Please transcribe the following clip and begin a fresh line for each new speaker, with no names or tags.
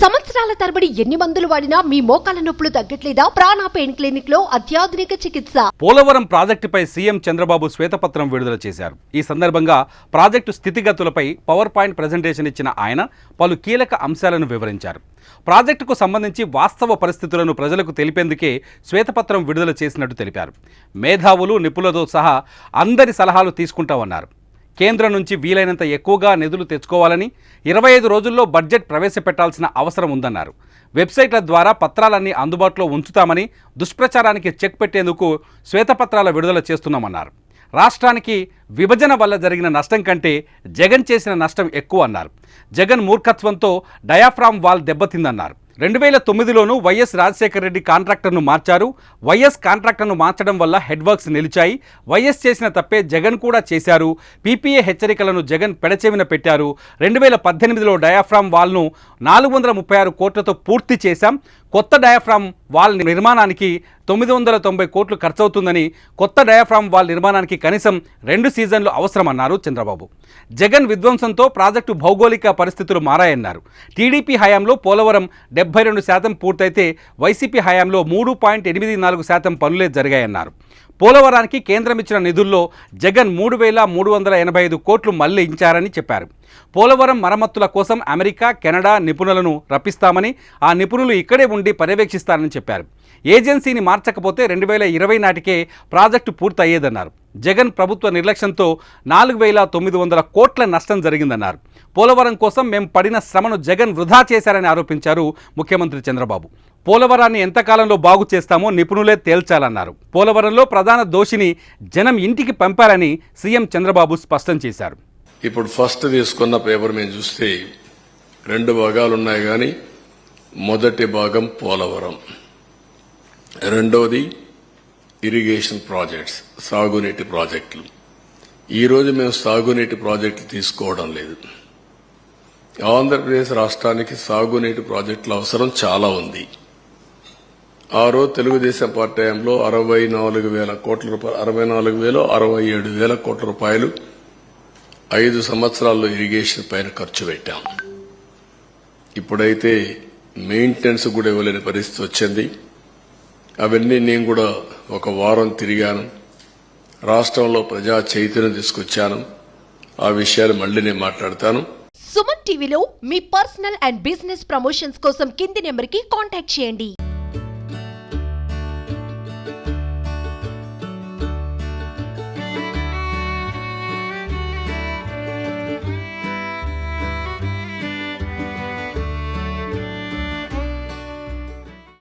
సంవత్సరాల తరబడి ఎన్ని మందులు వాడినా మీ మోకాల నొప్పులు తగ్గట్లేదా? ప్రాణ పెయిన్ క్లినిక్ లో అత్యాధునిక చికిత్స.
పోలవరం ప్రాజెక్టుపై సీఎం చంద్రబాబు శ్వేతపత్రం విడుదల చేశారు. ఈ సందర్భంగా ప్రాజెక్టు స్థితిగతులపై పవర్ పాయింట్ ప్రెజెంటేషన్ ఇచ్చిన ఆయన పలు కీలక అంశాలను వివరించారు. ప్రాజెక్టుకు సంబంధించి వాస్తవ పరిస్థితులను ప్రజలకు తెలిపేందుకే శ్వేతపత్రం విడుదల చేసినట్టు తెలిపారు. మేధావులు, నిపుణులతో సహా అందరి సలహాలు తీసుకుంటామన్నారు. కేంద్రం నుంచి వీలైనంత ఎక్కువగా నిధులు తెచ్చుకోవాలని, 25 రోజుల్లో బడ్జెట్ ప్రవేశపెట్టాల్సిన అవసరం ఉందన్నారు. వెబ్సైట్ల ద్వారా పత్రాలన్నీ అందుబాటులో ఉంచుతామని, దుష్ప్రచారానికి చెక్ పెట్టేందుకు శ్వేతపత్రాల విడుదల చేస్తున్నామన్నారు. రాష్ట్రానికి విభజన వల్ల జరిగిన నష్టం కంటే జగన్ చేసిన నష్టం ఎక్కువ అన్నారు. జగన్ మూర్ఖత్వంతో డయాఫ్రామ్ వాల్ దెబ్బతిందన్నారు. 2009లోనూ వైఎస్ రాజశేఖర రెడ్డి కాంట్రాక్టర్ను మార్చారు. వైఎస్ కాంట్రాక్టర్ను మార్చడం వల్ల హెడ్ వర్క్స్ నిలిచాయి. వైఎస్ చేసిన తప్పే జగన్ కూడా చేశారు. పీపీఏ హెచ్చరికలను జగన్ పెడచెవిన పెట్టారు. 2018లో డయాఫ్రామ్ వాల్ను 436 కోట్లతో పూర్తి చేశాం. కొత్త డయాఫ్రామ్ వాల్ నిర్మాణానికి 990 కోట్లు ఖర్చవుతుందని, కొత్త డయాఫ్రామ్ వాల్ నిర్మాణానికి కనీసం 2 సీజన్లు అవసరమన్నారు చంద్రబాబు. జగన్ విధ్వంసంతో ప్రాజెక్టు భౌగోళిక పరిస్థితులు మారాయన్నారు. టీడీపీ హయాంలో పోలవరం 72% పూర్తయితే వైసీపీ హయాంలో 3.84% పనులే జరిగాయన్నారు. పోలవరానికి కేంద్రం ఇచ్చిన నిధుల్లో జగన్ 3,385 కోట్లు మళ్లించారని చెప్పారు. పోలవరం మరమ్మతుల కోసం అమెరికా, కెనడా నిపుణులను రప్పిస్తామని, ఆ నిపుణులు ఇక్కడే ఉండి పర్యవేక్షిస్తారని చెప్పారు. ఏజెన్సీని మార్చకపోతే 2020 నాటికే ప్రాజెక్టు పూర్తయ్యేదన్నారు. జగన్ ప్రభుత్వ నిర్లక్ష్యంతో 4,900 కోట్ల నష్టం జరిగిందన్నారు. పోలవరం కోసం మేం పడిన శ్రమను జగన్ వృధా చేశారని ఆరోపించారు ముఖ్యమంత్రి చంద్రబాబు. పోలవరాన్ని ఎంతకాలంలో బాగు చేస్తామో నిపుణులే తేల్చాలన్నారు. పోలవరంలో ప్రధాన దోషిని జనం ఇంటికి పంపారని సీఎం చంద్రబాబు స్పష్టం చేశారు.
ఇప్పుడు ఫస్ట్ తీసుకున్న పేపర్ మేము చూస్తే 2 భాగాలు ఉన్నాయి. కానీ మొదటి భాగం పోలవరం, రెండోది ఇరిగేషన్ ప్రాజెక్ట్స్, సాగునీటి ప్రాజెక్టులు. ఈరోజు మేము సాగునీటి ప్రాజెక్టులు తీసుకోవడం లేదు. ఆంధ్రప్రదేశ్ రాష్ట్రానికి సాగునీటి ప్రాజెక్టుల అవసరం చాలా ఉంది. ఆ రోజు తెలుగుదేశం పార్టీ హయాంలో 64,000 కోట్ల రూపాయలు, 67,000 కోట్ల రూపాయలు 5 సంవత్సరాల్లో ఇరిగేషన్ పైన ఖర్చు పెట్టాం. ఇప్పుడైతే మెయింటెనెన్స్ కూడా ఇవ్వలేని పరిస్థితి వచ్చింది. అవన్నీ నేను కూడా ఒక వారం తిరిగాను. రాష్ట్రంలో ప్రజా చైతన్యం తీసుకొచ్చాను. ఆ విషయాలు మళ్ళీ నేను మాట్లాడతాను.
సుమన్ టీవీలో మీ పర్సనల్ అండ్ బిజినెస్ ప్రమోషన్స్ కోసం కింది నెంబర్కి కాంటాక్ట్ చేయండి.